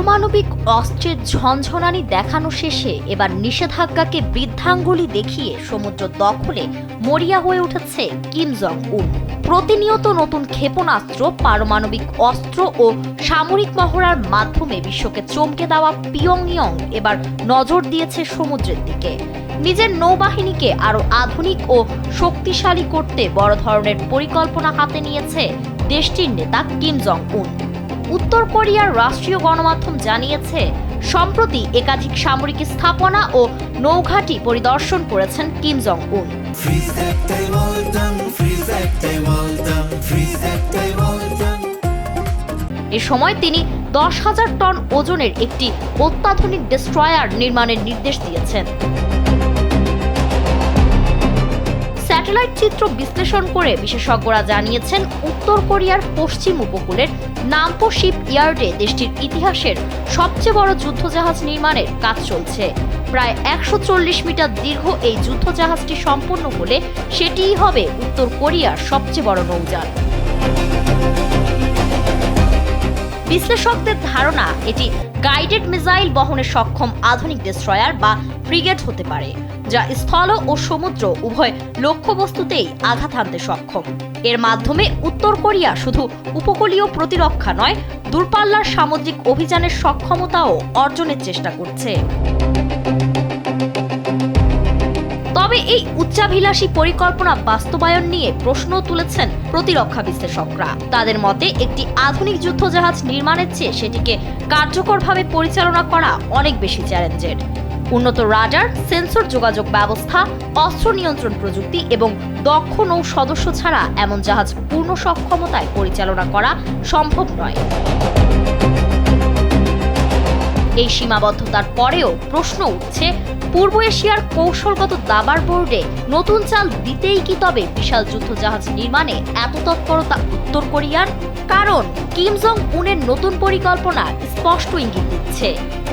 পারমাণবিক অস্ত্রের ঝনঝনানি দেখানো শেষে এবার নিষেধাজ্ঞাকে বৃদ্ধাঙ্গুলি দেখিয়ে সমুদ্র দখলে মরিয়া হয়ে উঠেছে কিম জং উন। প্রতিনিয়ত নতুন ক্ষেপণাস্ত্র, পারমাণবিক অস্ত্র ও সামরিক মহড়ার মাধ্যমে বিশ্বকে চমকে দেওয়া পিয়ংইয়ং এবার নজর দিয়েছে সমুদ্রের দিকে। নিজের নৌবাহিনীকে আরও আধুনিক ও শক্তিশালী করতে বড় ধরনের পরিকল্পনা হাতে নিয়েছে দেশটির নেতা কিম জং উন। উত্তর কোরিয়ার রাষ্ট্রীয় গণমাধ্যম জানিয়েছে, সম্প্রতি একাধিক সামরিক স্থাপনা ও নৌঘাঁটি পরিদর্শন করেছেন কিম জং উন। এ সময় তিনি 10,000 টন ওজনের একটি অত্যাধুনিক ডেস্ট্রয়ার নির্মাণের নির্দেশ দিয়েছেন। স্যাটেলাইট চিত্র বিশ্লেষণ করে বিশেষজ্ঞরা জানিয়েছেন, উত্তর কোরিয়ার পশ্চিম উপকূলের নামপো শিপ ইয়ার্ডে দেশটির ইতিহাসের সবচেয়ে বড় যুদ্ধজাহাজ নির্মাণের কাজ চলছে। প্রায় 140 মিটার দীর্ঘ এই যুদ্ধজাহাজটি সম্পন্ন হলে সেটিই হবে উত্তর কোরিয়ার সবচেয়ে বড় নৌযান। বিশ্লেষকদের ধারণা, এটি গাইডেড মিসাইল বহনে সক্ষম আধুনিক ডেস্ট্রয়ার বা ফ্রিগেট হতে পারে, যা স্থল ও সমুদ্র উভয় লক্ষ্যবস্তুতেই আঘাত হানতে সক্ষম। এর মাধ্যমে উত্তর কোরিয়া শুধু উপকূলীয় প্রতিরক্ষা নয়, দূরপাল্লার সামুদ্রিক অভিযানের সক্ষমতাও অর্জনের চেষ্টা করছে। তবে এই উচ্চাভিলাষী পরিকল্পনা বাস্তবায়ন নিয়ে প্রশ্ন তুলেছেন প্রতিরক্ষা বিশ্লেষকরা। তাদের মতে, একটি আধুনিক যুদ্ধজাহাজ নির্মাণের চেয়ে সেটিকে কার্যকরভাবে পরিচালনা করা অনেক বেশি চ্যালেঞ্জের। উন্নত রাডার, সেন্সর যোগাযোগ ব্যবস্থা, অস্ত্র নিয়ন্ত্রণ প্রযুক্তি এবং দক্ষ নৌ সদস্য ছাড়া এমন জাহাজ পূর্ণ সক্ষমতায় পরিচালনা করা সম্ভব নয়। এই সীমাবদ্ধতার পরেও প্রশ্ন উঠছে, পূর্ব এশিয়ার কৌশলগত দাবার বোর্ডে নতুন চাল দিতেই কি তবে বিশাল যুদ্ধজাহাজ নির্মাণে এত তৎপরতা উত্তর কোরিয়ার? কারণ কিম জং উনের নতুন পরিকল্পনা স্পষ্ট ইঙ্গিত দিচ্ছে,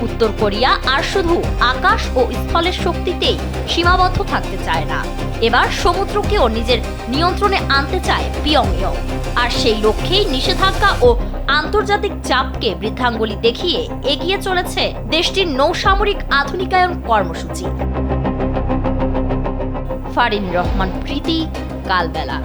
উত্তর কোরিয়া আর শুধু আকাশ ও স্থলের শক্তিতেই সীমাবদ্ধ থাকতে চায় না। এবার সমুদ্রকেও নিজের নিয়ন্ত্রণে আনতে চায় পিয়ংইয়ং। আর সেই লক্ষ্যেই নিষেধাজ্ঞা ও আন্তর্জাতিক চাপকে বৃদ্ধাঙ্গুলি দেখিয়ে এগিয়ে চলেছে দেশটির নৌসামরিক আধুনিকায়ন কর্মসূচি। ফারিন রহমান প্রীতি, কালবেলা।